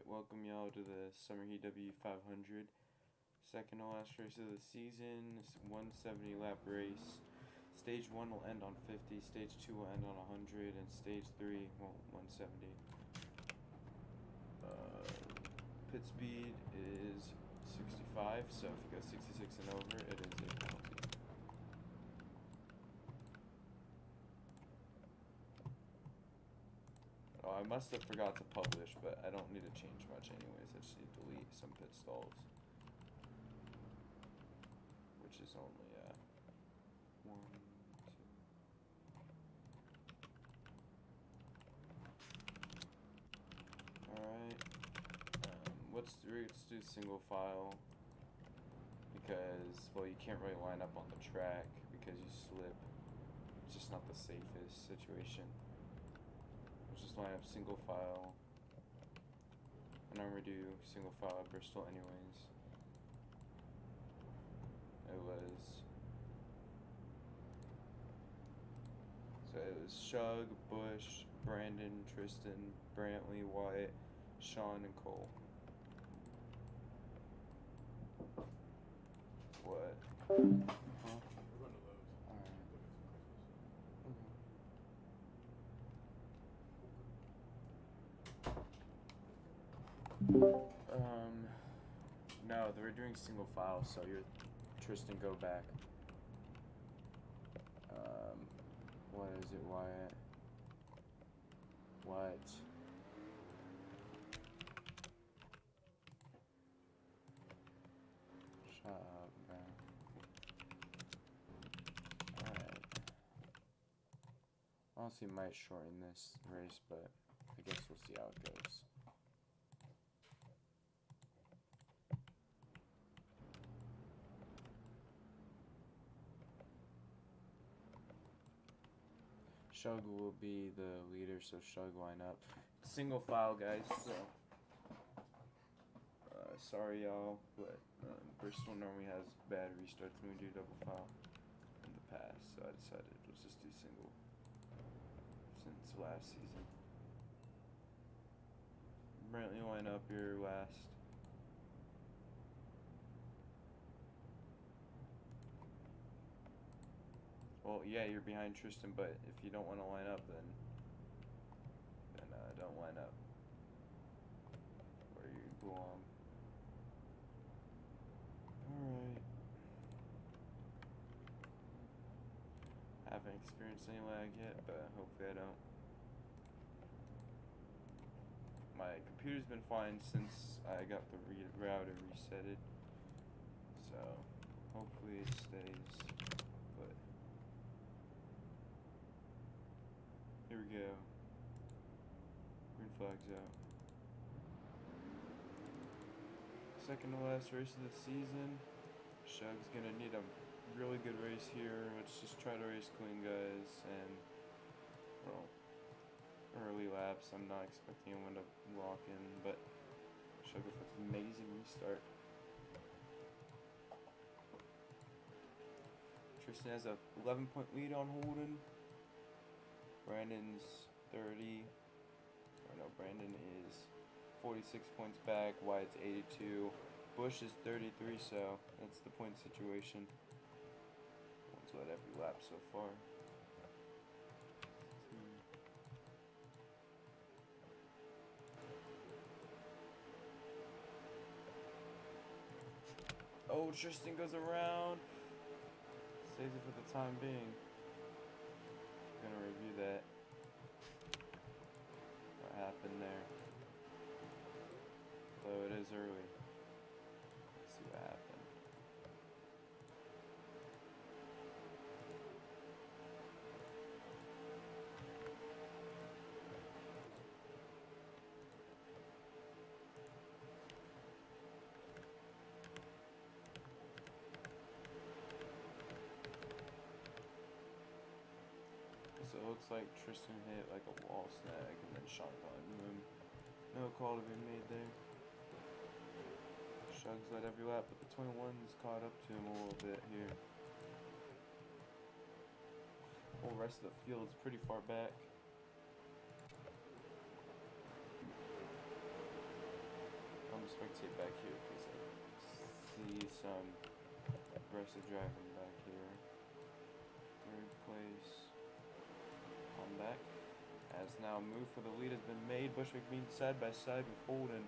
Alright, welcome y'all to the Summer Heat W500. Second to last race of the season. It's 170 lap race. Stage 1 will end on 50, Stage 2 will end on 100, and Stage 3 will 170. Pit speed is 65, so if you go 66 and over, it is a penalty. Oh, I must have forgot to publish, but I don't need to change much anyways. I just need to delete some pit stalls. Which is only, 1, 2. Alright. Let's do single file. Because, well, you can't really line up on the track because you slip. It's just not the safest situation. Let's just line up single file. And I'm gonna do single file at Bristol anyways. It was Shug, Bush, Brandon, Tristan, Brantley, Wyatt, Sean, and Cole. What? Huh? We're going to Lowe's. Alright. No, they were doing single file, so you're Tristan, go back. What is it, Wyatt? What? Shut up, man. Alright. Honestly, might shorten this race, but I guess we'll see how it goes. Shug will be the leader, so Shug line up. Single file, guys, so sorry y'all, but Bristol normally has bad restarts when we do double file in the past, so I decided let's just do single since last season. Brantley line up here last. Well, yeah, you're behind Tristan, but if you don't want to line up, then don't line up where you belong. Alright. Haven't experienced any lag yet, but hopefully I don't. My computer's been fine since I got the router resetted, so hopefully it stays, but here we go. Green flag's out. Second to last race of the season. Shug's gonna need a really good race here. Let's just try to race clean, guys, and well, early laps. I'm not expecting anyone to lock in, but Shug with an amazing restart. Tristan has a 11-point lead on Holden. Brandon's 30. Or no, Brandon is 46 points back. Wyatt's 82. Bush is 33, so that's the point situation. One's led every lap so far. Oh, Tristan goes around. Saves it for the time being. I'm gonna review that. What happened there? Though it is early. Let's see what happened. So it looks like Tristan hit like a wall snag and then shot on him. No call to be made there. Shug's led every lap, but the 21's caught up to him a little bit here. The whole rest of the field is pretty far back. spectate back here because I see some aggressive driving back here. Third place. Comeback. As now a move for the lead has been made. Bushwick being side by side with Holden.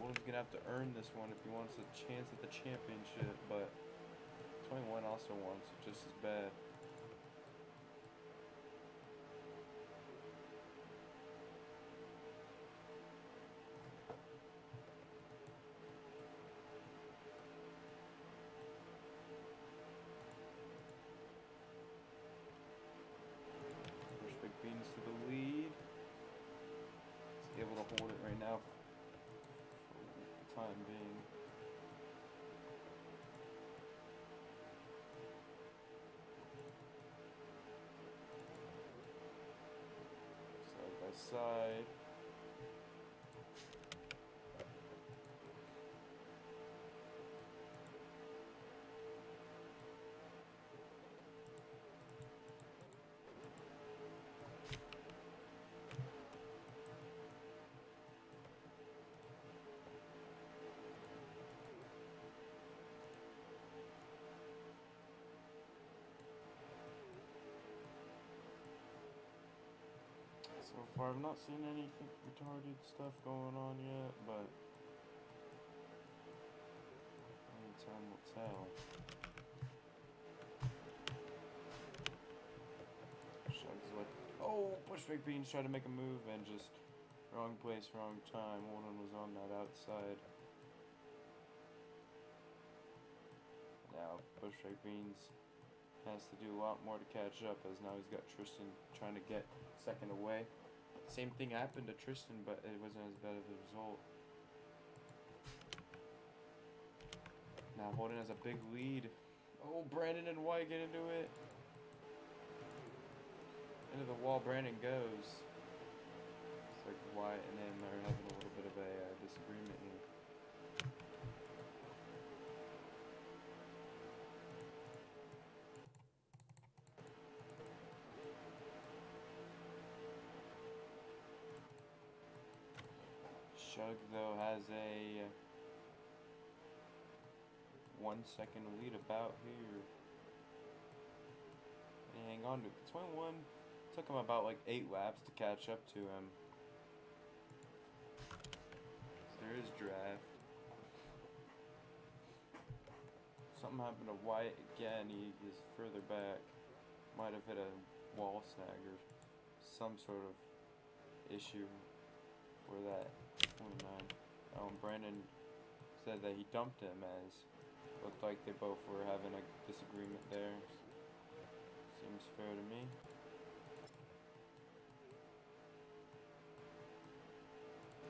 Holden's gonna have to earn this one if he wants a chance at the championship, but 21 also wants it just as bad. Bushwick Beans to the lead. He's able to hold it right now for the time being. Side by side. So far, I've not seen anything retarded stuff going on yet, but only time will tell. Shug's like, oh, Bushwick Beans tried to make a move and just wrong place, wrong time. Holden was on that outside. Now, Bushwick Beans has to do a lot more to catch up, as now he's got Tristan trying to get second away. Same thing happened to Tristan, but it wasn't as bad of a result. Now Holden has a big lead. Oh, Brandon and White get into it. Into the wall Brandon goes. It's like White and him are having a little bit of a disagreement here. Shug, though, has a 1 second lead about here. And hang on to it. 21 took him about like 8 laps to catch up to him. So there is draft. Something happened to White again. He is further back. Might have hit a wall snag or some sort of issue for that. 29. Brandon said that he dumped him, as looked like they both were having a disagreement there. Seems fair to me.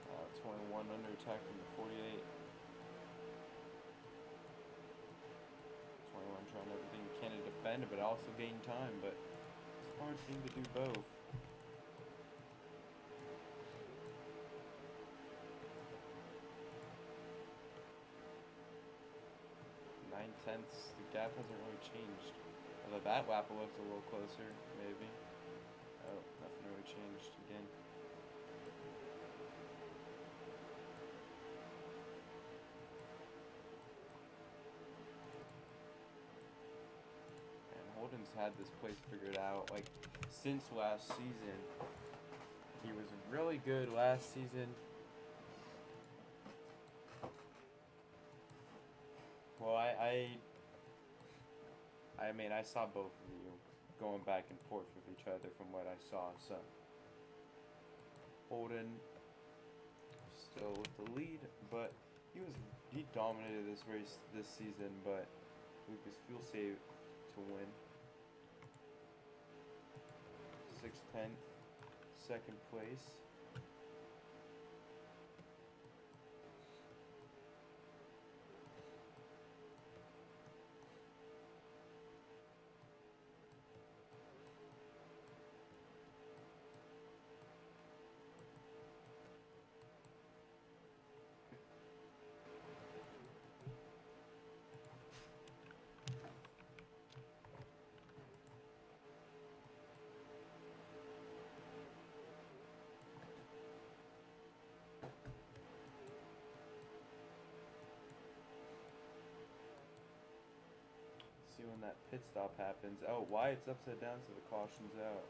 Uh, 21 under attack from the 48. 21 trying everything he can to defend, but also gain time, but it's a hard thing to do both. 9/10, the gap hasn't really changed. Although that lap looks a little closer, maybe. Oh, nothing really changed again. And Holden's had this place figured out, like, since last season. He was really good last season. Well, I mean, I saw both of you going back and forth with each other from what I saw, so Holden still with the lead, but he dominated this race this season, but Lucas Fuel saved to win. 6/10, second place. when that pit stop happens. Oh, why it's upside down so the caution's out.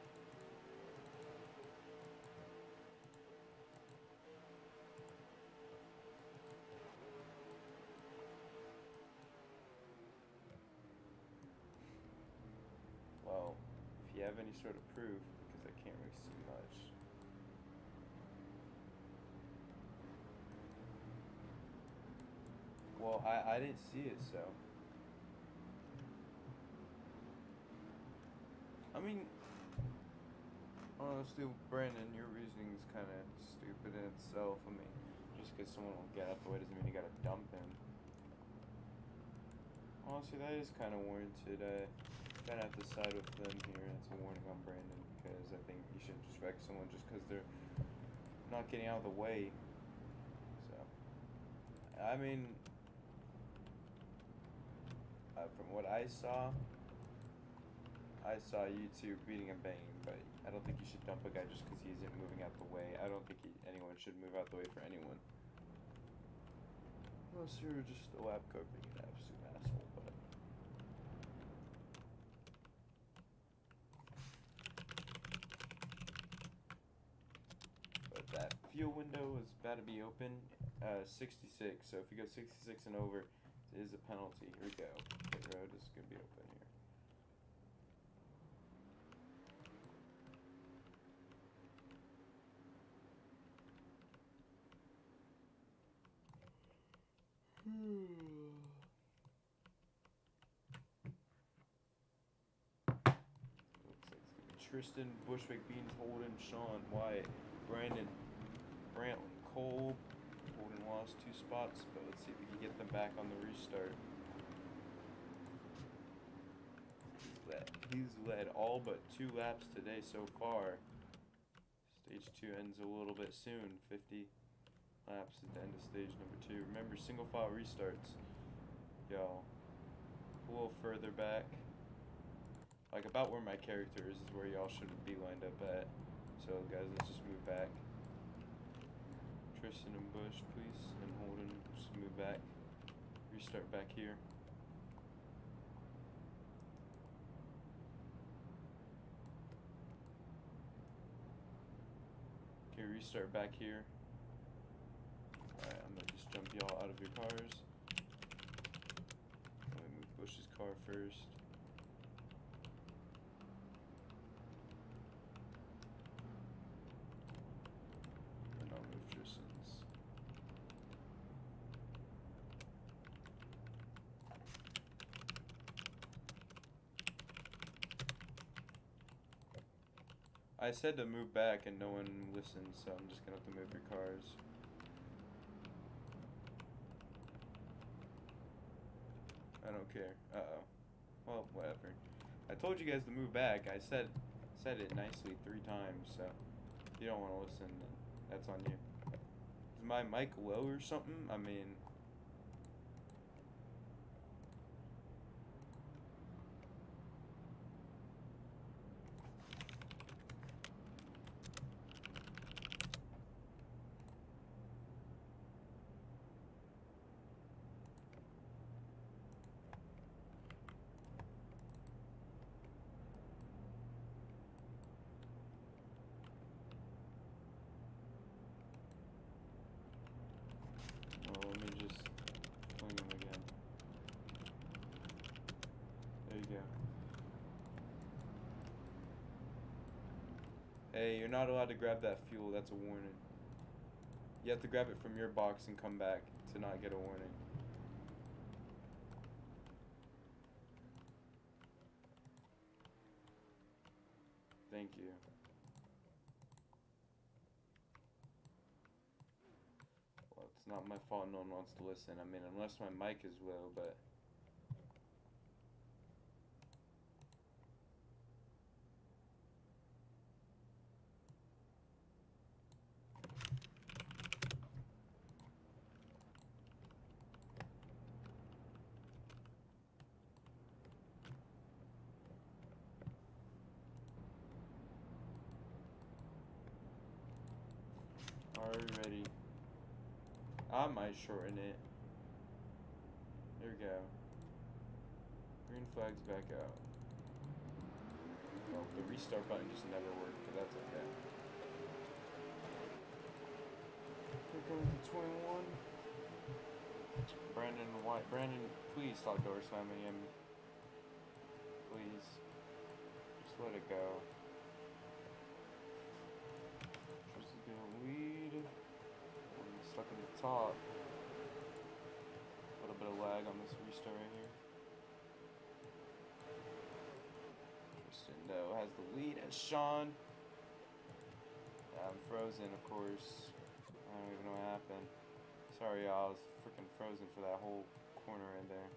Well, if you have any sort of proof, because I can't really see much. Well, I didn't see it, so. I mean, honestly, Brandon, your reasoning is kind of stupid in itself. I mean, just because someone will get out the way doesn't mean you gotta dump him. Honestly, that is kind of warranted. I kind of have to side with them here. It's a warning on Brandon because I think you shouldn't just wreck someone just because they're not getting out of the way. So, I mean, from what I saw you two beating and banging, but I don't think you should dump a guy just because he isn't moving out the way. I don't think anyone should move out the way for anyone. Unless you're just a lap car being an absolute asshole, but that fuel window is about to be open, 66, so if you go 66 and over, it is a penalty. Here we go. Pit road is going to be open here. Looks like it's going to be Tristan, Bushwick, Beans, Holden, Sean, Wyatt, Brandon, Brantley, Cole. Holden lost 2 spots, but let's see if we can get them back on the restart. He's led all but 2 laps today so far. Stage 2 ends a little bit soon. 50 laps at the end of stage number 2. Remember, single file restarts. Y'all, a little further back. Like about where my character is where y'all should be lined up at. So guys, let's just move back. Tristan and Bush, please, and Holden, just move back. Restart back here. Okay, restart back here. Alright, I'm gonna just jump y'all out of your cars. I'm gonna move Bush's car first. And I'll move Tristan's. I said to move back and no one listened, so I'm just gonna have to move your cars. I don't care. Uh-oh. Well, whatever. I told you guys to move back. I said it nicely 3 times, so if you don't want to listen, then that's on you. Is my mic low or something? I mean... Well, let me just fling him again. There you go. Hey, you're not allowed to grab that fuel. That's a warning. You have to grab it from your box and come back to not get a warning. Thank you. Well, it's not my fault no one wants to listen. I mean, unless my mic is low, but... Already. I might shorten it. There we go. Green flag's back out. Well, the restart button just never worked, but that's okay. Here comes the 21. Brandon White. Brandon, please stop door slamming him. Please. Just let it go. Tristan's gonna lead. I'm stuck at the top. A little bit of lag on this restart right here. Tristan, though, has the lead, and Sean. I'm frozen, of course. I don't even know what happened. Sorry, y'all. I was freaking frozen for that whole corner in there.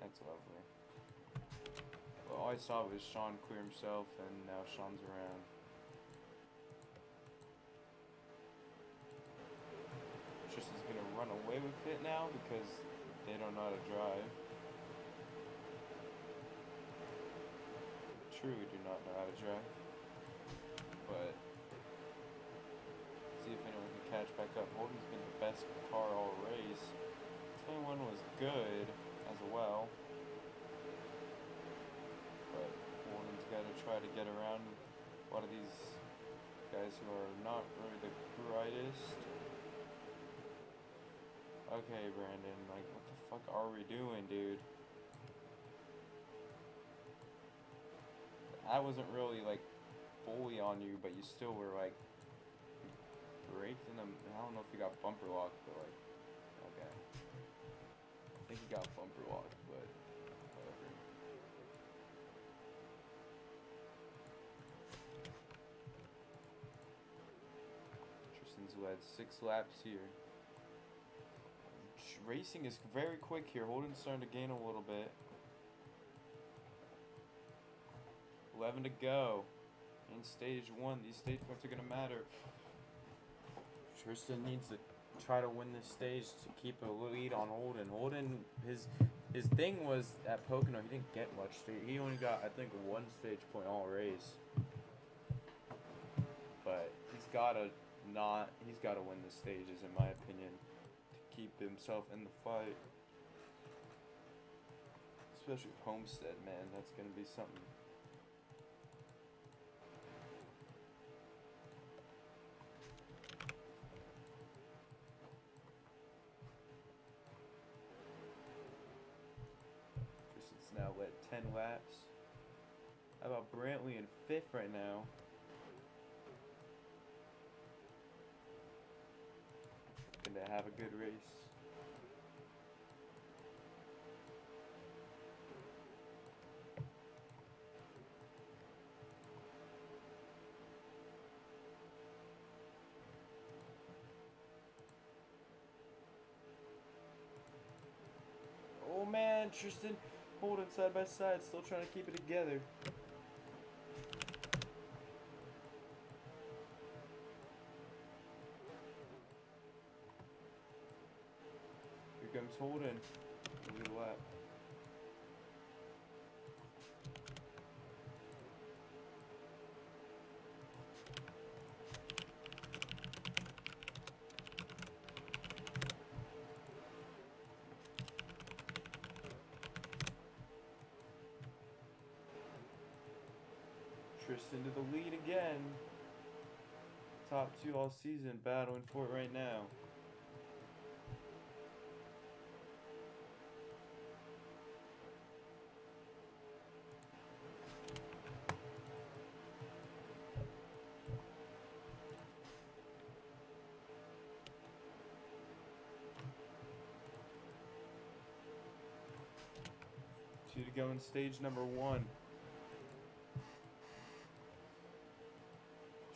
That's lovely. Well, all I saw was Sean clear himself, and now Sean's around. Tristan's gonna run away with it now because they don't know how to drive. Truly do not know how to drive. But see if anyone can catch back up. Holden's been the best car all race. 21 was good as well. But Holden's got to try to get around a lot of these guys who are not really the brightest. Okay, Brandon, like, what the fuck are we doing, dude? I wasn't really, like, fully on you, but you still were, like, braked in them. I don't know if you got bumper locked, but, like, okay. I think you got bumper locked, but whatever. Tristan's led 6 laps here. Racing is very quick here. Holden's starting to gain a little bit. 11 to go in stage 1. These stage points are going to matter. Tristan needs to try to win this stage to keep a lead on Holden. Holden, his thing was at Pocono, he didn't get much stage. He only got, I think, 1 stage point all race. But he's got to win the stages, in my opinion, to keep himself in the fight. Especially with Homestead, man, that's going to be something. Now led 10 laps. How about Brantley in 5th right now? Gonna have a good race. Oh man, Tristan. Holden side by side, still trying to keep it together. Here comes Holden. Look at the lap. Tristan to the lead again. Top 2 all season, battling for it right now. Two to go in stage number 1.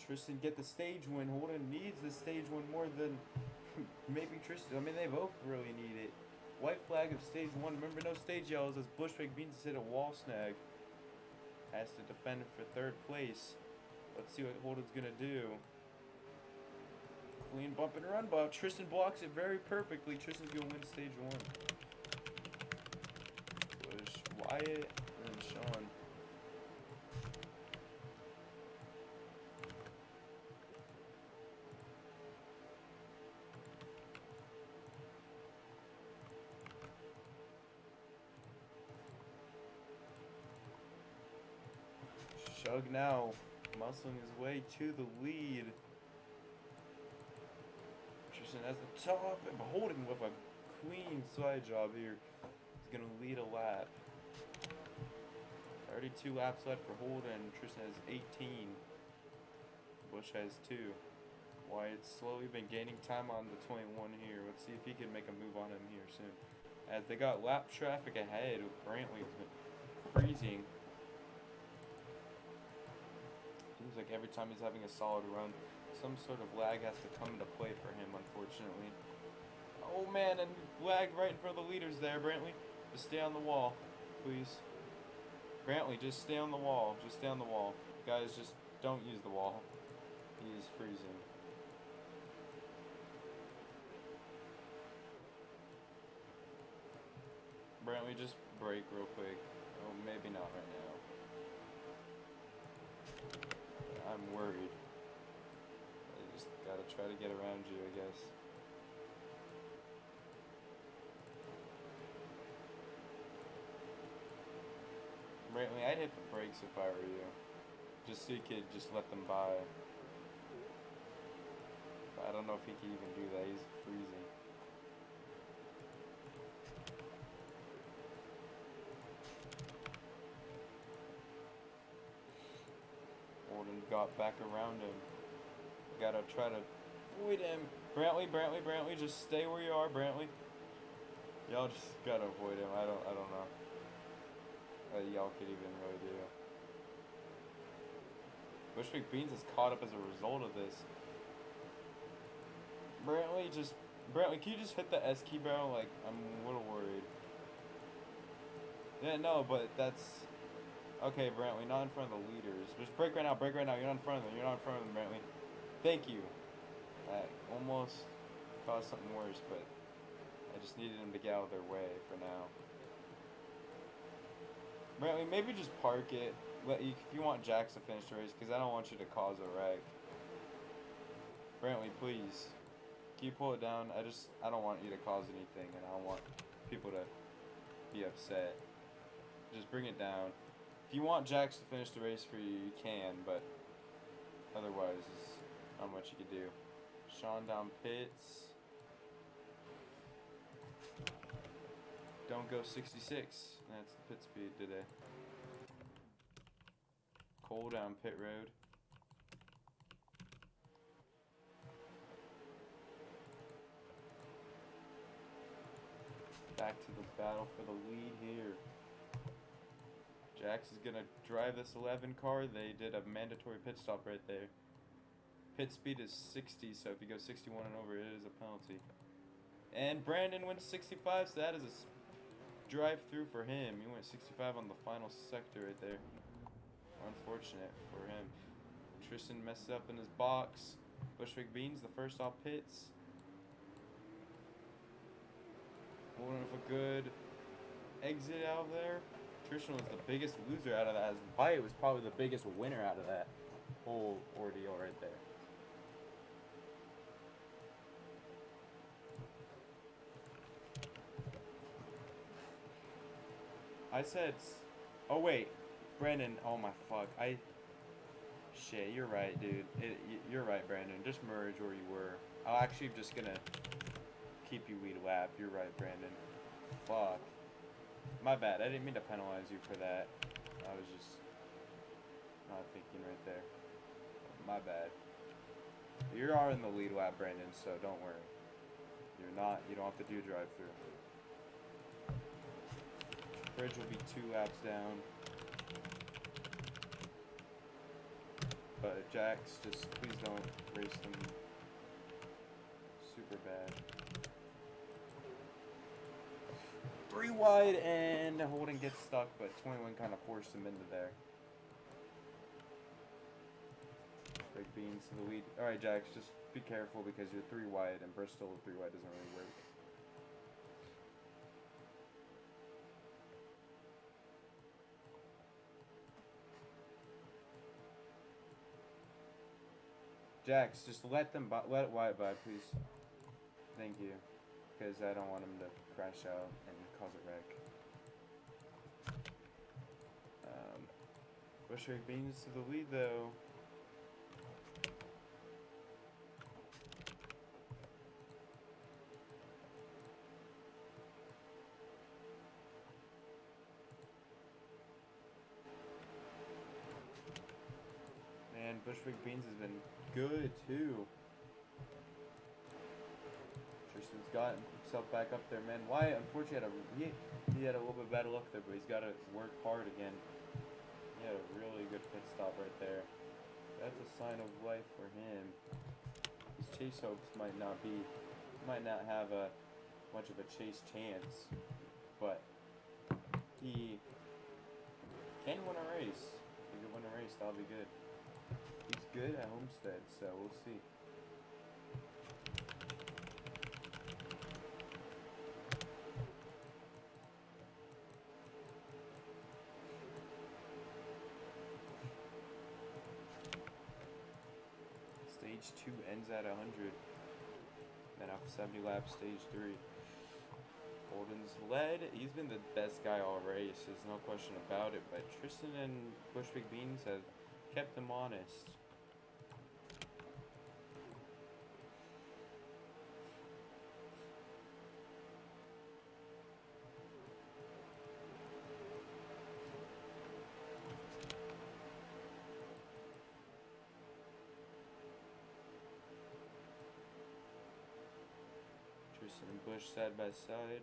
Tristan get the stage win. Holden needs the stage win more than maybe Tristan. I mean, they both really need it. White flag of stage 1. Remember, no stage yells as Bushwick Beans hit a wall snag. Has to defend for 3rd place. Let's see what Holden's going to do. Clean bump and run, but Tristan blocks it very perfectly. Tristan's going to win stage 1. Bush, Wyatt, and Sean. Shug now muscling his way to the lead. Tristan has the top and Holden with a clean side job here. He's gonna lead a lap. 32 laps left for Holden. Tristan has 18. Bush has 2. Wyatt's slowly been gaining time on the 21 here. Let's see if he can make a move on him here soon. As they got lap traffic ahead, Brantley's been freezing. Seems like every time he's having a solid run, some sort of lag has to come into play for him, unfortunately. Oh man, and lag right in front of the leaders there, Brantley. Just stay on the wall, please. Brantley, just stay on the wall. Just stay on the wall. Guys, just don't use the wall. He is freezing. Brantley, just brake real quick. Oh, maybe not right now. I'm worried. I just gotta try to get around you, I guess. Brantley, I'd hit the brakes if I were you. Just so you could just let them by. But I don't know if he can even do that. He's freezing. Holden got back around him. Gotta try to avoid him. Brantley, just stay where you are, Brantley. Y'all just gotta avoid him. I don't know. Y'all could even really do. Bushwick Beans is caught up as a result of this. Brantley, can you just hit the S key barrel? Like, I'm a little worried. Yeah, no, but that's... Okay, Brantley, not in front of the leaders. Just brake right now, You're not in front of them, Brantley. Thank you. That almost caused something worse, but I just needed him to get out of their way for now. Brantley, maybe just park it. If you want Jax to finish the race, because I don't want you to cause a wreck. Brantley, please. Can you pull it down? I don't want you to cause anything, and I don't want people to be upset. Just bring it down. If you want Jax to finish the race for you, you can, but otherwise, there's not much you can do. Sean down pits. Don't go 66. That's the pit speed today. Cole down pit road. Back to the battle for the lead here. Jax is going to drive this 11 car. They did a mandatory pit stop right there. Pit speed is 60, so if you go 61 and over, it is a penalty. And Brandon went 65, so that is a drive-through for him. He went 65 on the final sector right there. Unfortunate for him. Tristan messes up in his box. Bushwick Beans, the first off pits. Holding with a good exit out of there. Tristan was the biggest loser out of that. Wyatt was probably the biggest winner out of that whole ordeal right there. I said, oh wait, Brandon, oh my fuck, shit, you're right, dude, you're right, Brandon, just merge where you were. I'm actually just gonna keep you lead lap, you're right, Brandon, fuck, my bad, I didn't mean to penalize you for that, I was just not thinking right there, my bad. You are in the lead lap, Brandon, so don't worry, you don't have to do drive-through. Bridge will be 2 laps down. But Jax, just please don't race them super bad. 3 wide and Holden gets stuck, but 21 kind of forced him into there. Big Beans to the lead. Alright, Jax, just be careful because you're 3 wide and Bristol with 3 wide doesn't really work. Jax, just let Wyatt by, please. Thank you. Because I don't want him to crash out and cause a wreck. Bushwick Beans to the lead though. Man, Bushwick Beans has been good too. Tristan's gotten himself back up there, man. Wyatt unfortunately he had a little bit bad luck there, but he's got to work hard again. He had a really good pit stop right there. That's a sign of life for him. His chase hopes might not have much of a chase chance, but he can win a race. If he can win a race, that'll be good. He's good at Homestead, so we'll see. Stage 2 ends at 100. Then after 70 laps, stage 3. Holden's led. He's been the best guy all race. There's no question about it. But Tristan and Bushwick Beans have kept him honest. Tristan and Bush side by side.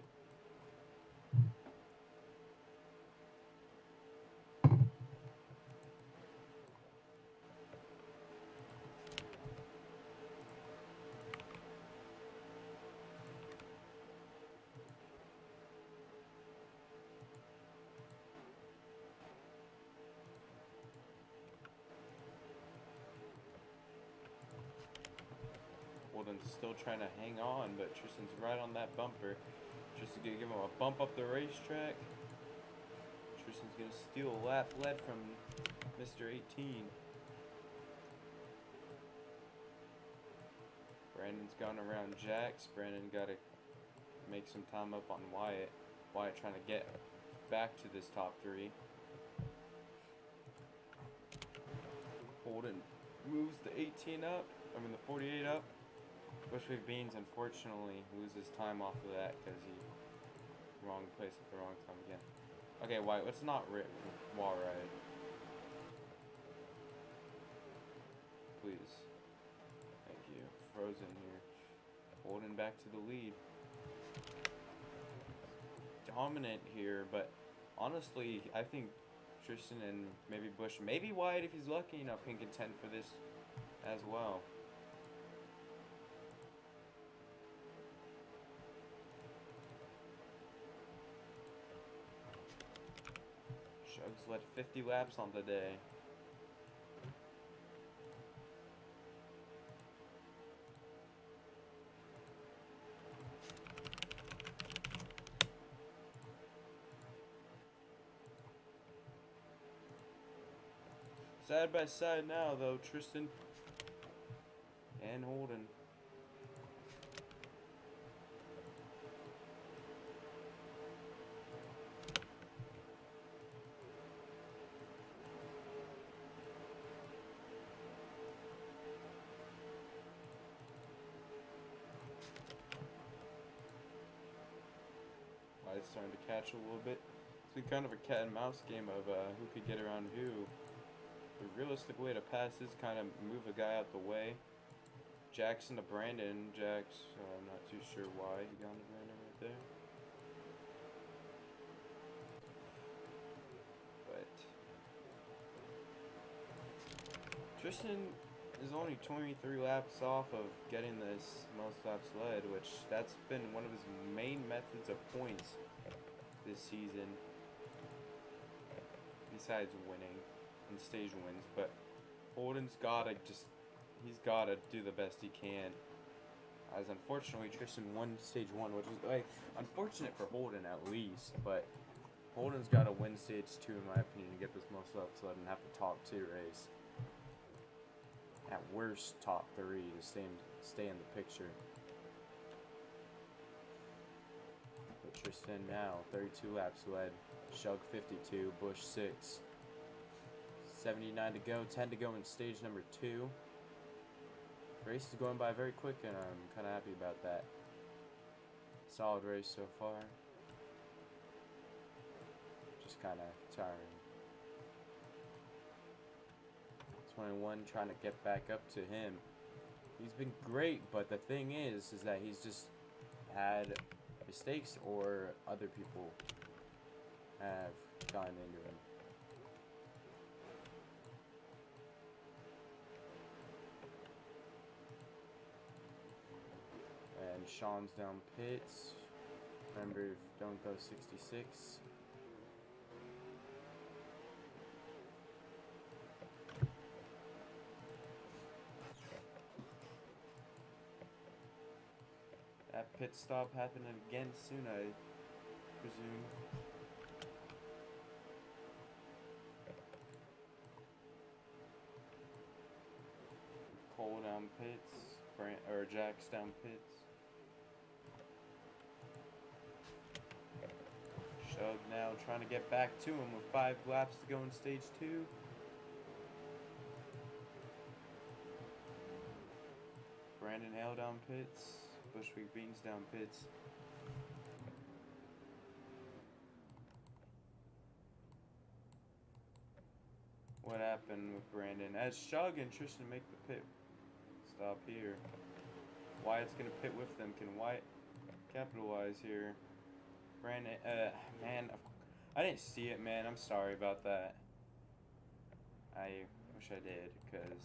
Holden's still trying to hang on, but Tristan's right on that bumper. Tristan's gonna give him a bump up the racetrack. Tristan's gonna steal a lap lead from Mr. 18. Brandon's gone around Jax. Brandon gotta make some time up on Wyatt. Wyatt trying to get back to this top 3. Holden moves the 18 up. I mean the 48 up. Bushwick Beans unfortunately loses time off of that because he wrong place at the wrong time again. Okay, Wyatt, let's not wall ride. Please. Thank you. Frozen here. Holden back to the lead. Dominant here, but honestly, I think Tristan and maybe Bush, maybe Wyatt if he's lucky enough can contend for this as well. Shug's led 50 laps on the day. Side by side now though, Tristan and Holden. It's starting to catch a little bit. It's been kind of a cat and mouse game of who could get around who. The realistic way to pass is kind of move a guy out the way. Jackson to Brandon. Jax, I'm not too sure why he got to Brandon right there. But Tristan is only 23 laps off of getting this most laps led, which that's been one of his main methods of points this season, besides winning and stage wins. But Holden's he's gotta do the best he can. As unfortunately Tristan won stage 1, which is like unfortunate for Holden at least, but Holden's gotta win stage 2 in my opinion to get this most laps led and have the top 2 race. At worst, top 3 to stay in the picture. But Tristan now, 32 laps led. Shug 52, Bush 6. 79 to go, 10 to go in stage number 2. Race is going by very quick, and I'm kind of happy about that. Solid race so far. Just kind of tiring. 21 trying to get back up to him. He's been great, but the thing is that he's just had mistakes or other people have gotten into him. And Sean's down pits. Remember, don't go 66. That pit stop happening again soon, I presume. Cole down pits, or Jack's down pits. Shug now trying to get back to him with 5 laps to go in stage 2. Brandon Hale down pits. Bushwick Beans down pits. What happened with Brandon? As Shug and Tristan make the pit stop here. Wyatt's gonna pit with them. Can Wyatt capitalize here? Brandon, man, I didn't see it, man. I'm sorry about that. I wish I did, because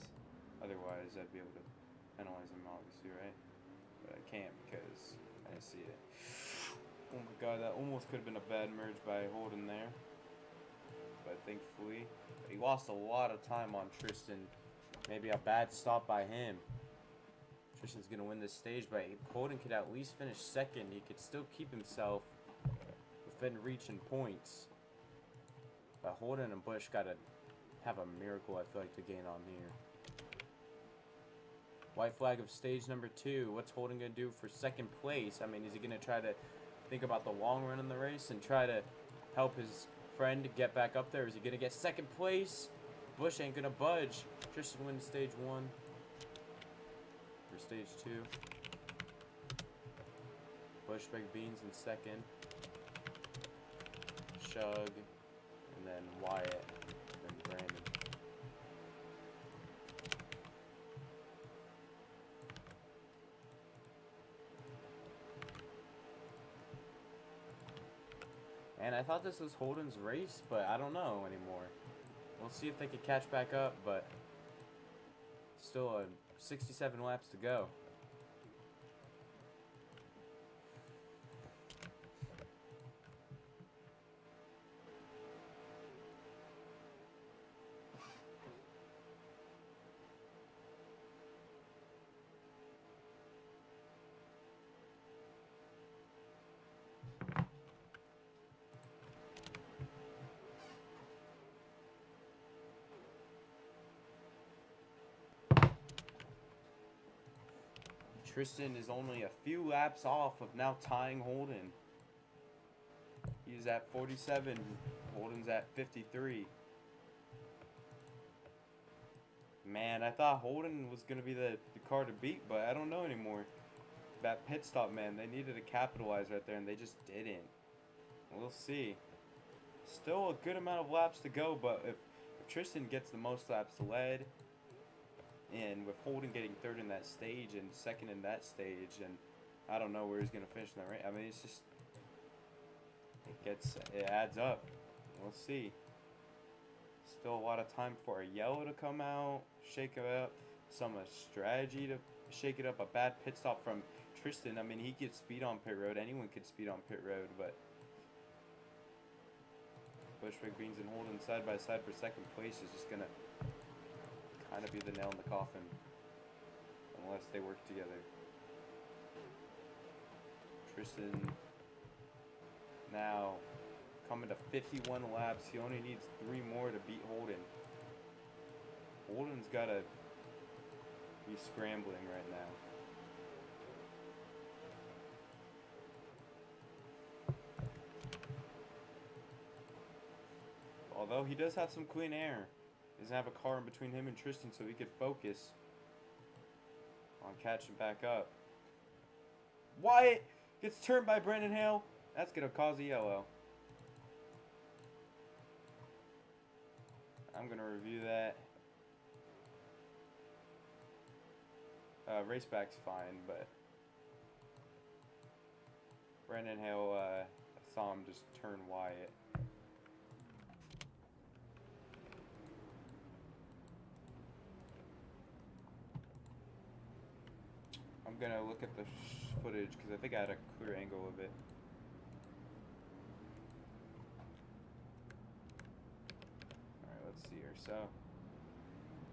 otherwise I'd be able to penalize him, obviously, right? But I can't because I didn't see it. Oh my god, that almost could have been a bad merge by Holden there. But thankfully, he lost a lot of time on Tristan. Maybe a bad stop by him. Tristan's going to win this stage, but if Holden could at least finish second, he could still keep himself within reach and points. But Holden and Bush got to have a miracle, I feel like, to gain on here. White flag of stage number 2. What's Holden going to do for second place? I mean, is he going to try to think about the long run in the race and try to help his friend get back up there? Is he going to get second place? Bush ain't going to budge. Tristan wins stage 1. For stage 2. Bush, Big Beans in second. Shug. And then Wyatt. And then Brandon. And I thought this was Holden's race, but I don't know anymore. We'll see if they can catch back up, but still 67 laps to go. Tristan is only a few laps off of now tying Holden. He's at 47. Holden's at 53. Man, I thought Holden was going to be the car to beat, but I don't know anymore. That pit stop, man, they needed to capitalize right there, and they just didn't. We'll see. Still a good amount of laps to go, but if Tristan gets the most laps led, and with Holden getting third in that stage and second in that stage, and I don't know where he's going to finish in that race. I mean, it's just, it adds up. We'll see. Still a lot of time for a yellow to come out, shake it up. Some strategy to shake it up. A bad pit stop from Tristan. I mean, he gets speed on pit road. Anyone could speed on pit road, but Bushwick Beans and Holden side by side for second place is just going to kind of be the nail in the coffin unless they work together. Tristan now coming to 51 laps. He only needs 3 more to beat Holden. Holden's got to be scrambling right now. Although he does have some clean air. He doesn't have a car in between him and Tristan, so he could focus on catching back up. Wyatt gets turned by Brandon Hale. That's going to cause a yellow. I'm going to review that. Raceback's fine, but Brandon Hale, I saw him just turn Wyatt. I'm gonna look at the footage because I think I had a clear angle of it. Alright, let's see here. So,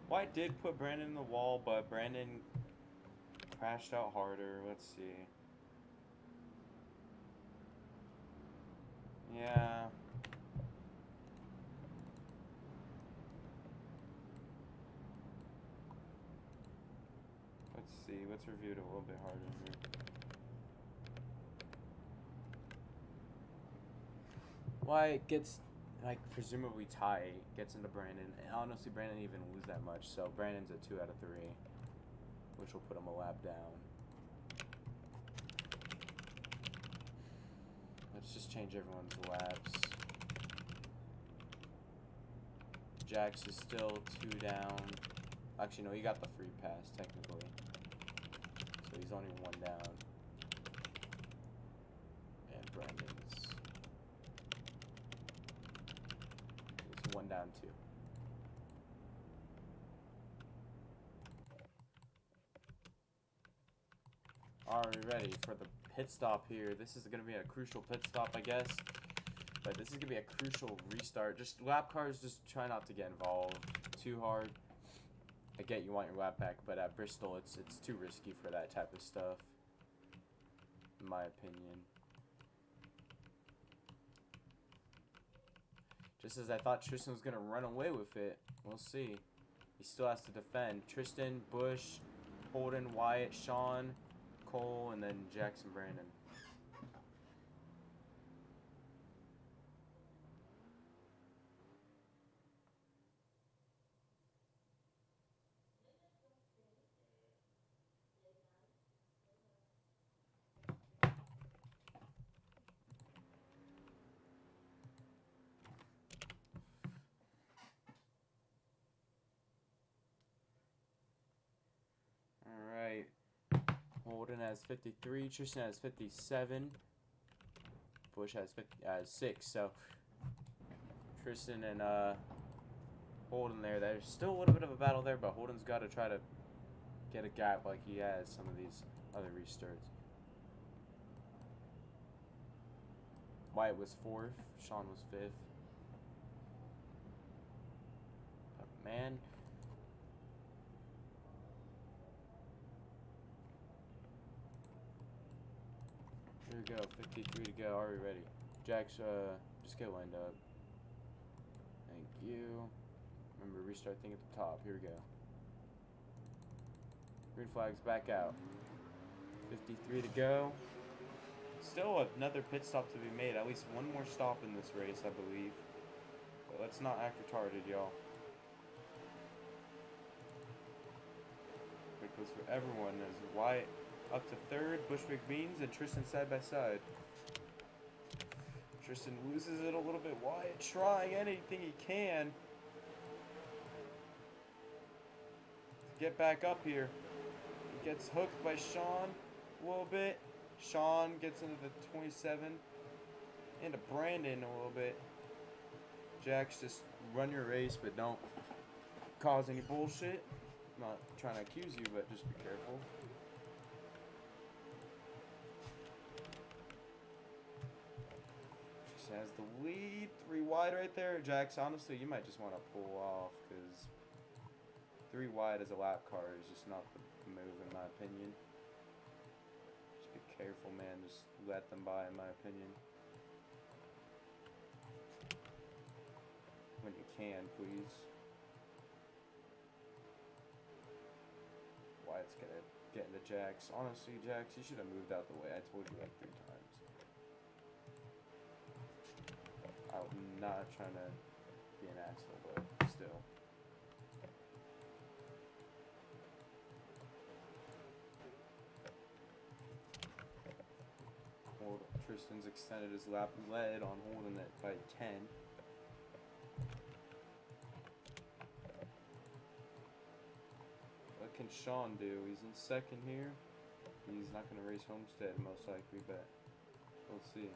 Wyatt did put Brandon in the wall, but Brandon crashed out harder. Let's see. Yeah. Let's see. Let's review it a little bit harder here. Wyatt gets, like, presumably tight, gets into Brandon. And honestly, Brandon didn't even lose that much. So Brandon's a 2 out of 3, which will put him a lap down. Let's just change everyone's laps. Jax is still 2 down. Actually, no, he got the free pass, technically. So he's only 1 down. And Brandon's... he's 1 down, too. Are we ready for the pit stop here? This is going to be a crucial pit stop, I guess. But this is going to be a crucial restart. Just lap cars, just try not to get involved too hard. I get you want your lap back, but at Bristol, it's too risky for that type of stuff, in my opinion. Just as I thought Tristan was going to run away with it. We'll see. He still has to defend. Tristan, Bush, Holden, Wyatt, Sean, Cole, and then Jackson Brandon. Alright. Holden has 53, Tristan has 57, Bush has 6, so Tristan and Holden there, there's still a little bit of a battle there, but Holden's got to try to get a gap like he has some of these other restarts. Wyatt was 4th, Sean was 5th. But man, here we go, 53 to go. Are we ready? Jax, just get lined up. Thank you. Remember, restart thing at the top. Here we go. Green flag's back out. 53 to go. Still another pit stop to be made. At least one more stop in this race, I believe. But let's not act retarded, y'all. It goes for everyone as Wyatt up to 3rd, Bushwick Beans, and Tristan side by side. Tristan loses it a little bit. Wyatt trying anything he can to get back up here. He gets hooked by Sean a little bit. Sean gets into the 27, into Brandon a little bit. Jax, just run your race, but don't cause any bullshit. I'm not trying to accuse you, but just be careful. Just has the lead, 3 wide right there. Jax, honestly, you might just want to pull off, because 3 wide as a lap car is just not the move, in my opinion. Just be careful, man. Just let them by, in my opinion. When you can, please. Wyatt's gonna get into Jax. Honestly, Jax, you should have moved out the way. I told you like 3 times. But I'm not trying to be an asshole, but still. Tristan's extended his lap lead on holding it by 10. What can Sean do? He's in second here. He's not going to race Homestead most likely, but we'll see.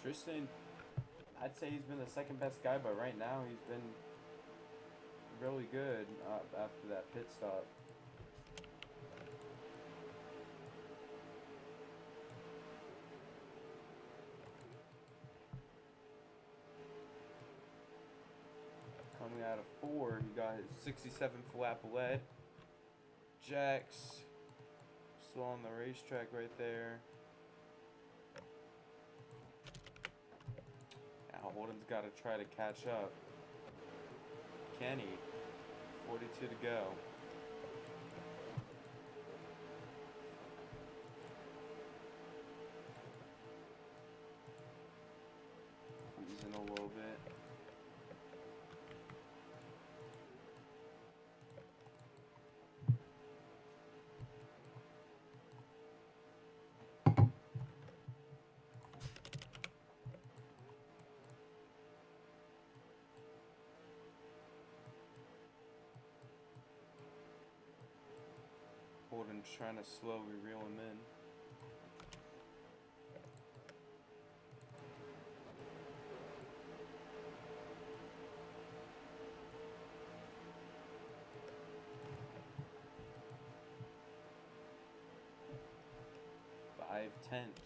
Tristan, I'd say he's been the second best guy, but right now he's been really good after that pit stop. Coming out of 4, he got his 67th lap lead. Jax still on the racetrack right there. Holden's got to try to catch up. Kenny, 42 to go. Easing a little bit. Holden trying to slowly reel him in. Five tenths.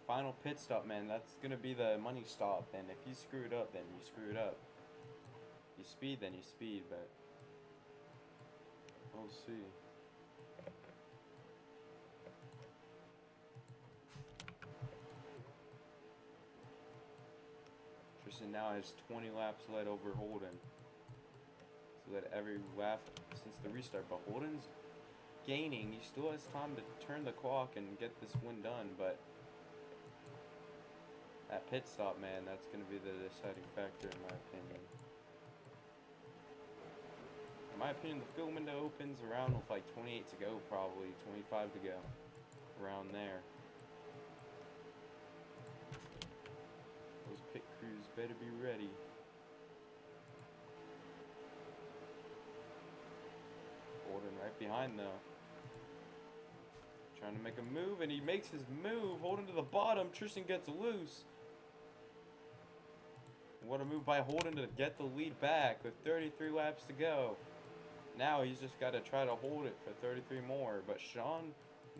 Final pit stop, man, that's gonna be the money stop, and if you screw it up, then you screw it up. If you speed, then you speed, but we'll see. Tristan now has 20 laps led over Holden. So that every lap since the restart, but Holden's gaining. He still has time to turn the clock and get this win done, but that pit stop, man, that's going to be the deciding factor in my opinion. In my opinion, the field window opens around with like 28 to go, probably 25 to go, around there. Those pit crews better be ready. Holden right behind though. Trying to make a move, and he makes his move. Holden to the bottom. Tristan gets loose. What a move by Holden to get the lead back with 33 laps to go. Now he's just got to try to hold it for 33 more. But Sean,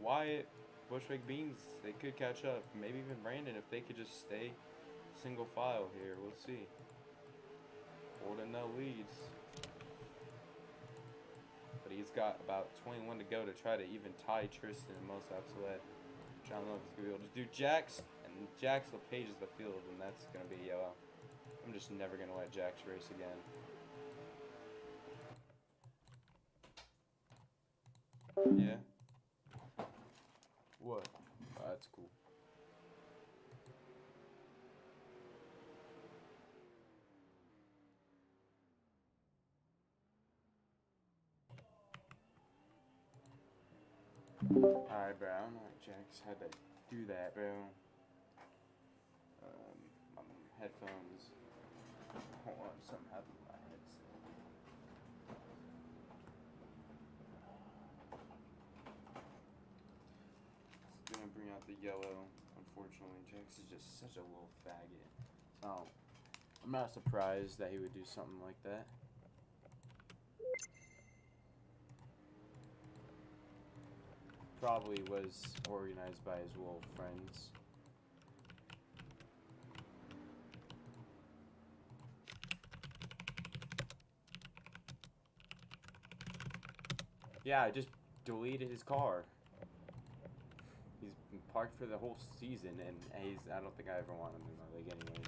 Wyatt, Bushwick Beans, they could catch up. Maybe even Brandon if they could just stay single file here. We'll see. Holden now leads. But he's got about 21 to go to try to even tie Tristan in most laps led. I don't know if he's going to be able to do Jax. And Jax LePage is the field, and that's going to be yellow. I'm just never going to let Jax race again. Yeah. What? Oh, that's cool. Alright, bro. I don't know why Jax had to do that, bro. My headphones. Hold on, something happened with my headset. It's gonna bring out the yellow, unfortunately. Jax is just such a little faggot. So, I'm not surprised that he would do something like that. Probably was organized by his little friends. Yeah, I just deleted his car. parked for the whole season, and I don't think I ever want him in my league anyways.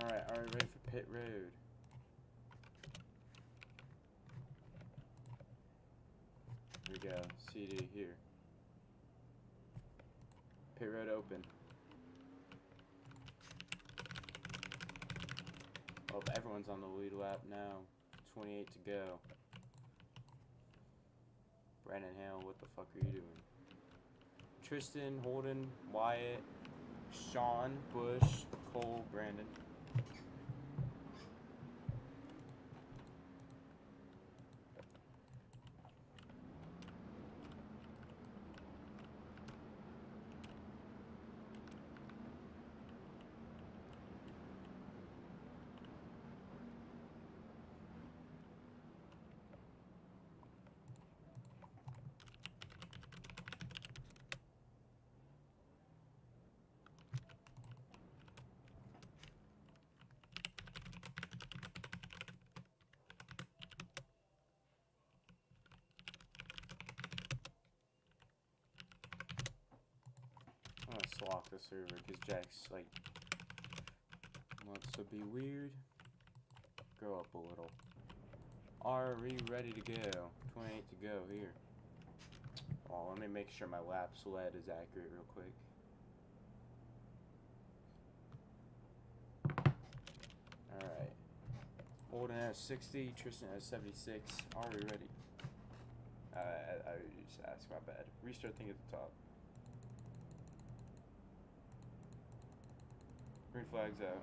Alright, are we ready for pit road? Here we go. CD here. Pit road open. Oh, everyone's on the lead lap now. 28 to go. Brandon Hale, what the fuck are you doing? Tristan, Holden, Wyatt, Sean, Bush, Cole, Brandon. I'm gonna swap the server because Jack's like wants to be weird. Grow up a little. Are we ready to go? 28 to go here. Oh, let me make sure my lap sled is accurate real quick. Alright. Holden has 60, Tristan has 76. Are we ready? I just asked, my bad. Restart thing at the top. Green flag's out.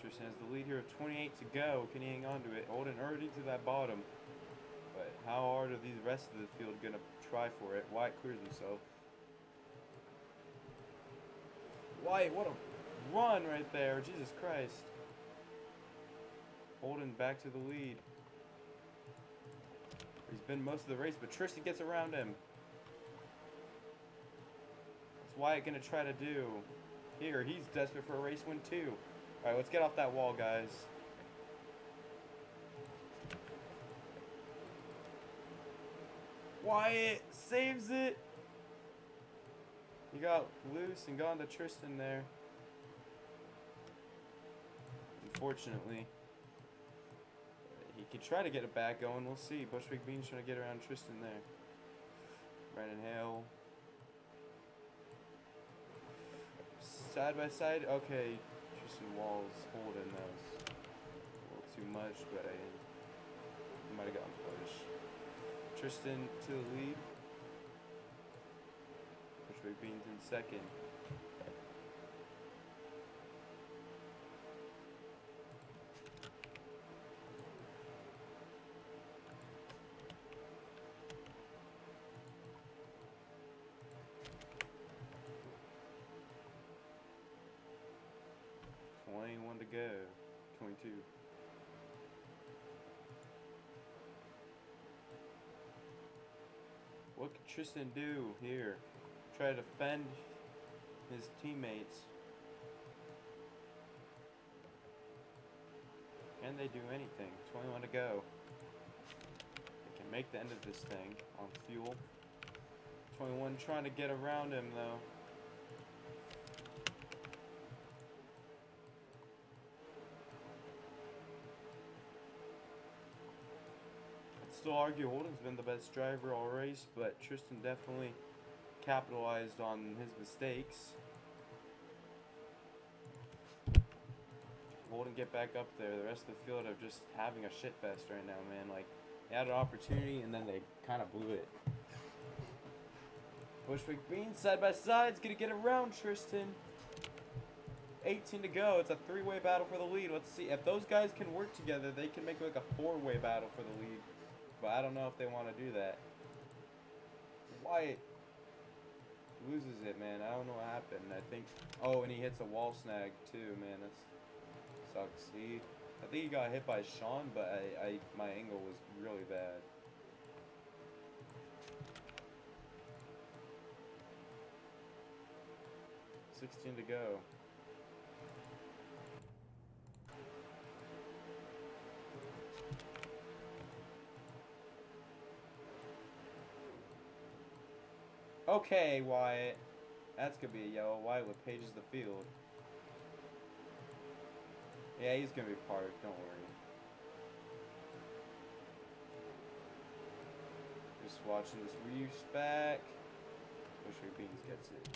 Tristan has the lead here with 28 to go. Can he hang on to it? Holden already to that bottom. But how hard are these rest of the field gonna try for it? Wyatt clears himself. Wyatt, what a run right there. Jesus Christ. Holden back to the lead. He's been most of the race, but Tristan gets around him. What's Wyatt gonna try to do? Here, he's desperate for a race win too. Alright, let's get off that wall, guys. Wyatt saves it. He got loose and gone to Tristan there. Unfortunately. He could try to get it back going. We'll see. Bushwick Bean's trying to get around Tristan there. Brandon Hale. Side by side. Okay. Tristan Walls holding those. A little too much, but I might have gotten pushed. Tristan to the lead. Bushwick Bean's in second. To go. 22. What could Tristan do here? Try to defend his teammates. Can they do anything? 21 to go. They can make the end of this thing on fuel. 21 trying to get around him though. Still argue Holden's been the best driver all race, but Tristan definitely capitalized on his mistakes. Holden get back up there. The rest of the field are just having a shit fest right now, man. Like, they had an opportunity and then they kind of blew it. Bushwick Bean side by side is gonna get around Tristan. 18 to go. It's a three-way battle for the lead. Let's see if those guys can work together. They can make like a four-way battle for the lead. But I don't know if they want to do that. Wyatt loses it, man. I don't know what happened. I think... Oh, and he hits a wall snag, too, man. That sucks. I think he got hit by Sean, but my angle was really bad. 16 to go. Okay, Wyatt. That's gonna be a yellow. Wyatt pages the field. Yeah, he's gonna be parked, don't worry. Just watching this Reeves back. Bushwick Beans gets it.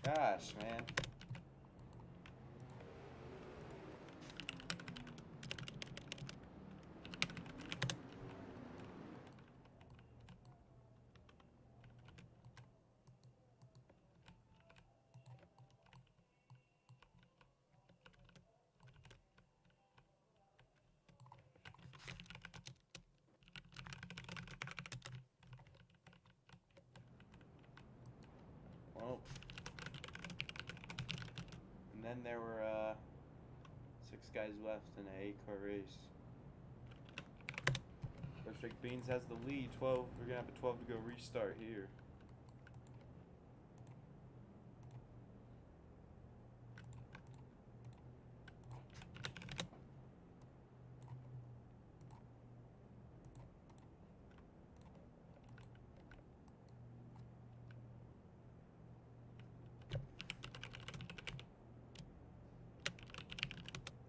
Gosh, man. Well, and then there were 6 guys left in an 8-car race. Bushwick Beans has the lead. 12. We're gonna have a 12 to go restart here.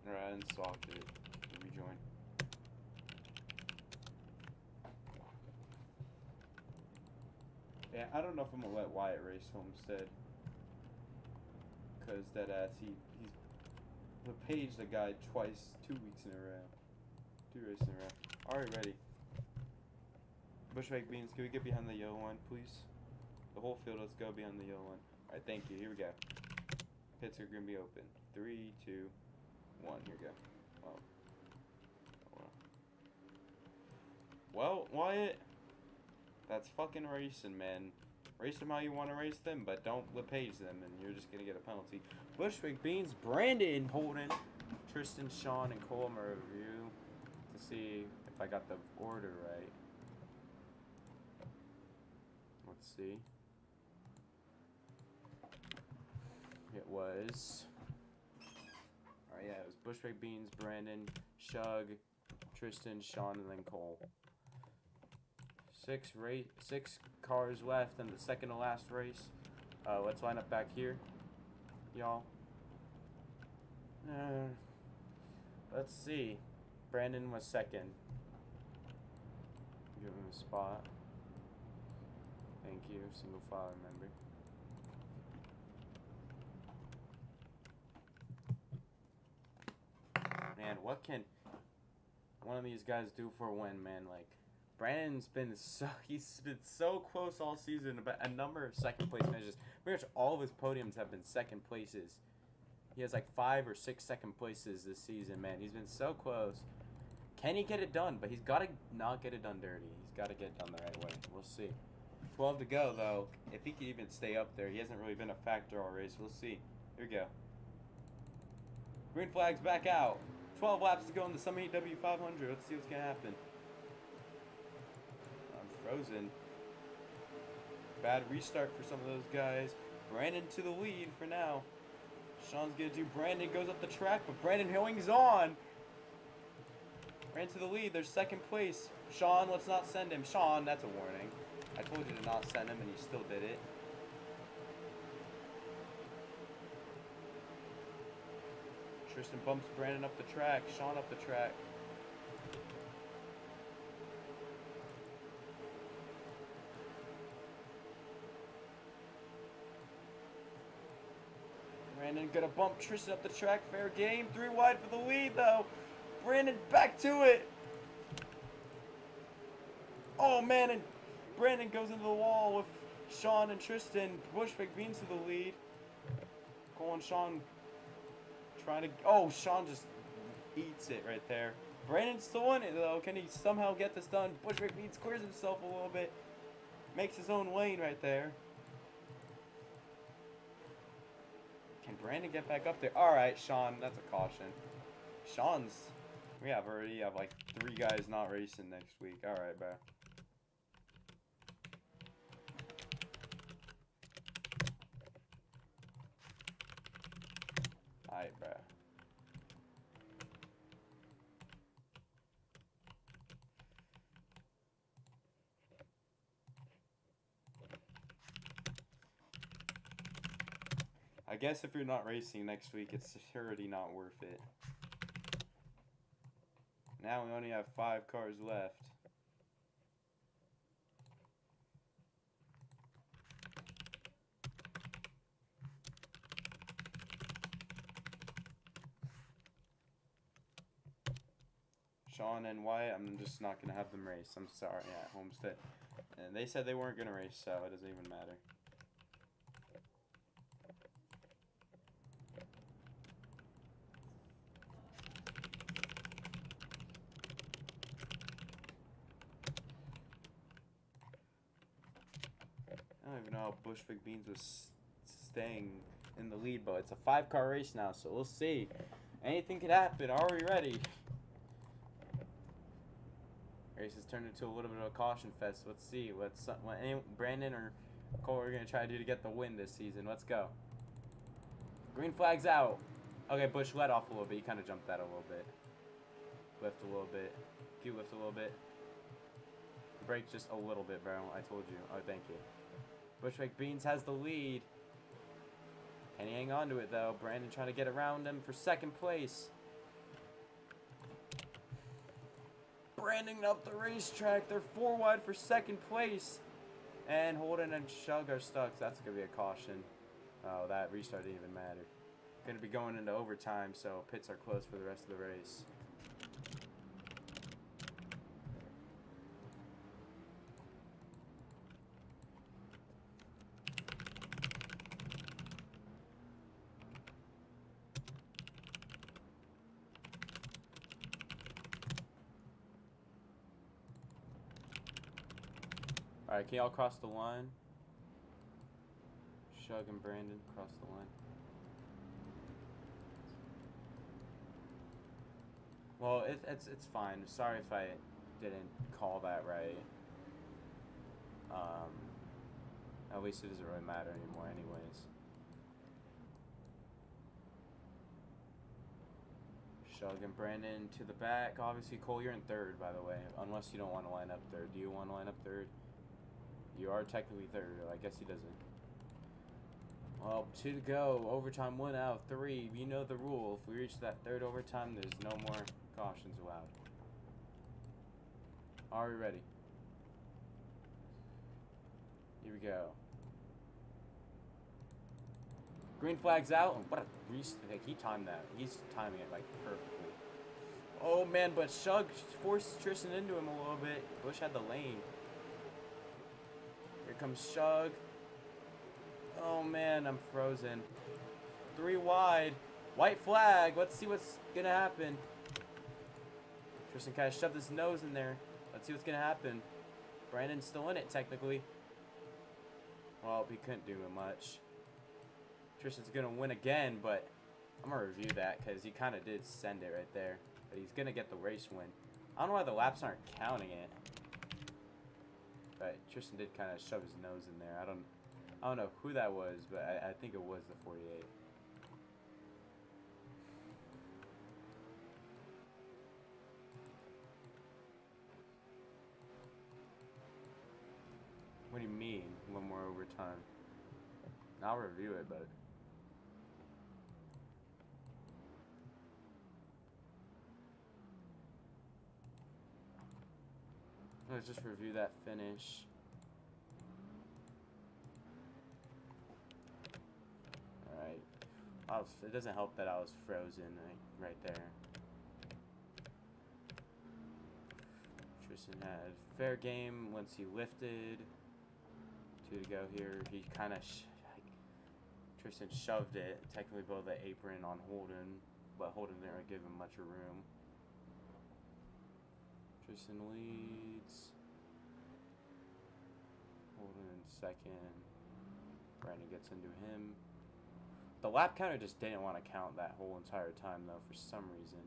Alright, and soft it. Rejoin. Yeah, I don't know if I'm gonna let Wyatt race Homestead. Cause he's paged the guy twice, 2 weeks in a row. 2 races in a row. Alright, ready. Bushwick Beans, can we get behind the yellow one, please? The whole field, let's go behind the yellow one. Alright, thank you. Here we go. Pits are gonna be open. 3, 2, 1. Here we go. Oh. Well, Wyatt, that's fucking racing, man. Race them how you want to race them, but don't LePage them, and you're just gonna get a penalty. Bushwick Beans, Brandon, Holden, Tristan, Sean, and Cole. I'm gonna review to see if I got the order right. Let's see. It was. Alright, yeah, it was Bushwick Beans, Brandon, Shug, Tristan, Sean, and then Cole. 6 cars left in the second to last race. Let's line up back here, y'all. Let's see. Brandon was second. Give him a spot. Thank you. Single file, remember. Man, what can one of these guys do for a win, man? Like, Brandon's been he's been so close all season, about a number of second place finishes. Pretty much all of his podiums have been second places. He has like 5 or 6 second places this season, man. He's been so close. Can he get it done? But he's got to not get it done dirty. He's got to get it done the right way. We'll see. 12 to go, though. If he can even stay up there, he hasn't really been a factor all race. We'll see. Here we go. Green flag's back out. 12 laps to go in the Summa W500. Let's see what's going to happen. I'm frozen. Bad restart for some of those guys. Brandon to the lead for now. Sean's going to do. Brandon goes up the track, but Brandon hangs on. Ran to the lead. There's second place. Sean, let's not send him. Sean, that's a warning. I told you to not send him, and you still did it. Tristan bumps Brandon up the track. Sean up the track. Brandon gonna bump Tristan up the track. Fair game. 3 wide for the lead, though. Brandon back to it. Oh, man, and Brandon goes into the wall with Sean and Tristan. Bushwick Beans to the lead. Cole and Sean trying to... Oh, Sean just eats it right there. Brandon still in it, though. Can he somehow get this done? Bushwick Beans clears himself a little bit. Makes his own lane right there. Can Brandon get back up there? All right, Sean, that's a caution. Sean's... We already have like 3 guys not racing next week. All right, bro. Alright, bruh. I guess if you're not racing next week, it's already not worth it. Now we only have 5 cars left. Sean and Wyatt, I'm just not going to have them race. I'm sorry, at Homestead. And they said they weren't going to race, so it doesn't even matter. I don't even know how Bushwick Beans was staying in the lead, but it's a 5-car race now, so we'll see. Anything could happen. Are we ready? Race has turned into a little bit of a caution fest. Let's see what Brandon or Cole are going to try to do to get the win this season. Let's go. Green flag's out. Okay, Bush let off a little bit. You kind of jumped that a little bit. Lift a little bit. Q lift a little bit. Brake just a little bit, bro. I told you. Oh, thank you. Bushwick Beans has the lead. Can he hang on to it, though? Brandon trying to get around him for 2nd place. Brandon up the racetrack. They're 4 wide for 2nd place. And Holden and Shug are stuck. That's going to be a caution. Oh, that restart didn't even matter. Going to be going into overtime, so pits are closed for the rest of the race. Alright, can y'all cross the line? Shug and Brandon cross the line. Well, it's fine. Sorry if I didn't call that right. At least it doesn't really matter anymore anyways. Shug and Brandon to the back. Obviously, Cole, you're in 3rd, by the way. Unless you don't want to line up 3rd. Do you want to line up 3rd? You are technically 3rd. I guess he doesn't. Well, 2 to go. Overtime 1 out of 3. You know the rule. If we reach that 3rd overtime, there's no more cautions allowed. Are we ready? Here we go. Green flag's out. What a he timed that. He's timing it like perfectly. Oh man, but Shug forced Tristan into him a little bit. Bush had the lane. Here comes Shug. Oh man, I'm frozen. 3 wide. White flag. Let's see what's gonna happen. Tristan kind of shoved his nose in there. Let's see what's gonna happen. Brandon's still in it technically. Well, he couldn't do much. Tristan's gonna win again, but I'm gonna review that because he kind of did send it right there. But he's gonna get the race win. I don't know why the laps aren't counting it. But Tristan did kind of shove his nose in there. I don't know who that was, but I think it was the 48. What do you mean, 1 more overtime? I'll review it, but... Let's just review that finish. Alright. It doesn't help that I was frozen right there. Tristan had fair game once he lifted. 2 to go here. He kind of... Tristan shoved it technically below the apron on Holden, but Holden didn't really give him much room. Tristan leads. Holden in 2nd. Brandon gets into him. The lap counter just didn't want to count that whole entire time though for some reason.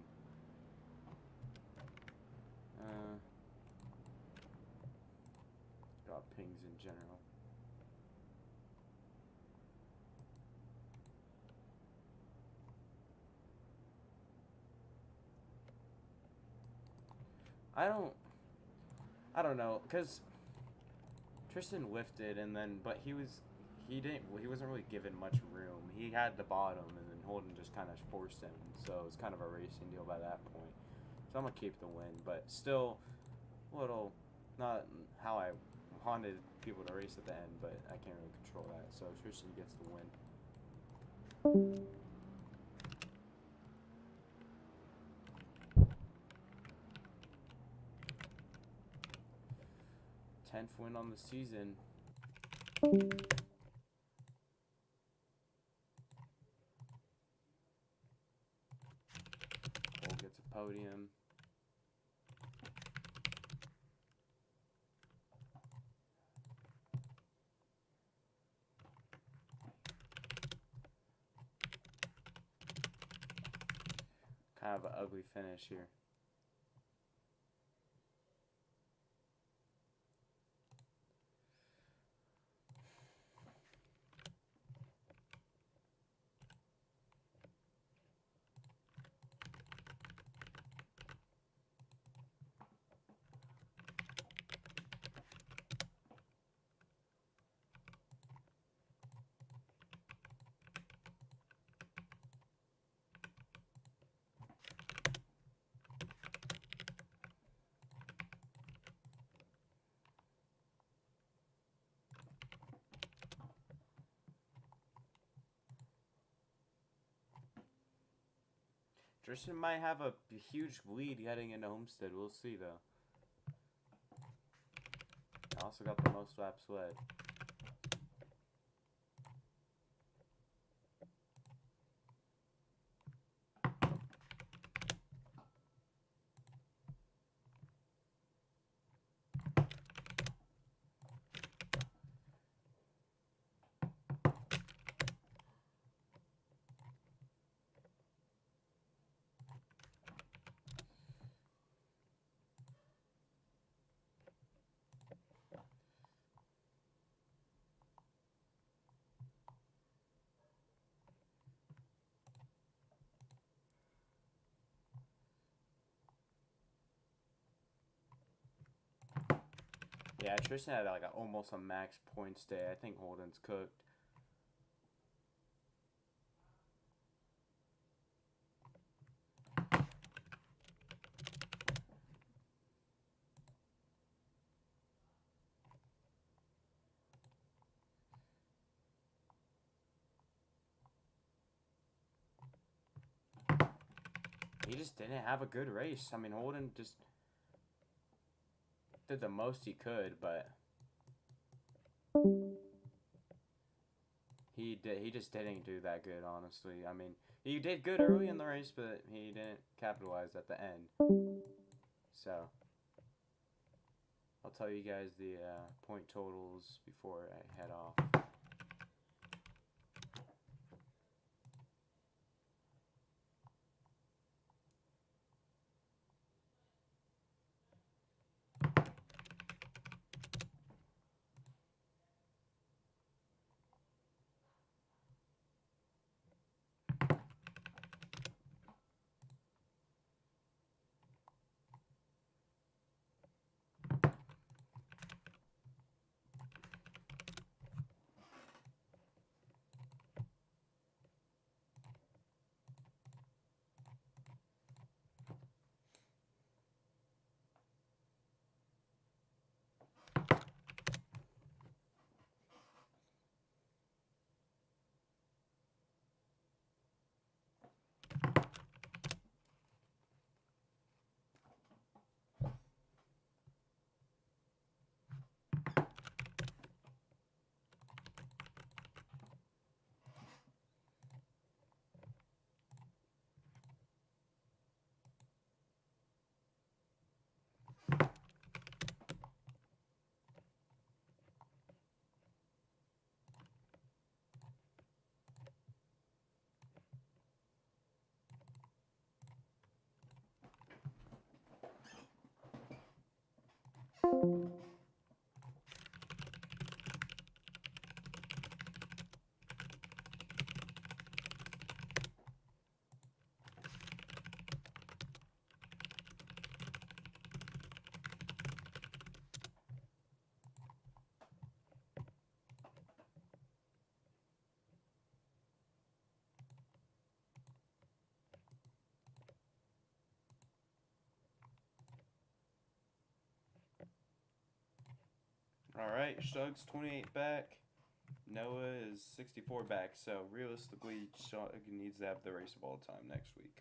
Got pings in general. I don't. I don't know, cause Tristan lifted and then, but he wasn't really given much room. He had the bottom and then Holden just kind of forced him. So it was kind of a racing deal by that point. So I'm gonna keep the win, but still, a little not how I wanted people to race at the end, but I can't really control that. So Tristan gets the win. 10th win on the season. Cole gets a podium. Kind of an ugly finish here. Tristan might have a huge lead heading into Homestead. We'll see, though. I also got the most laps led. Yeah, Tristan had like almost a max points day. I think Holden's cooked. He just didn't have a good race. I mean, Holden just did the most he could, but he just didn't do that good, honestly. I mean, he did good early in the race, but he didn't capitalize at the end. So I'll tell you guys the point totals before I head off. All right, Shug's 28 back. Noah is 64 back. So realistically, Shug needs to have the race of all time next week.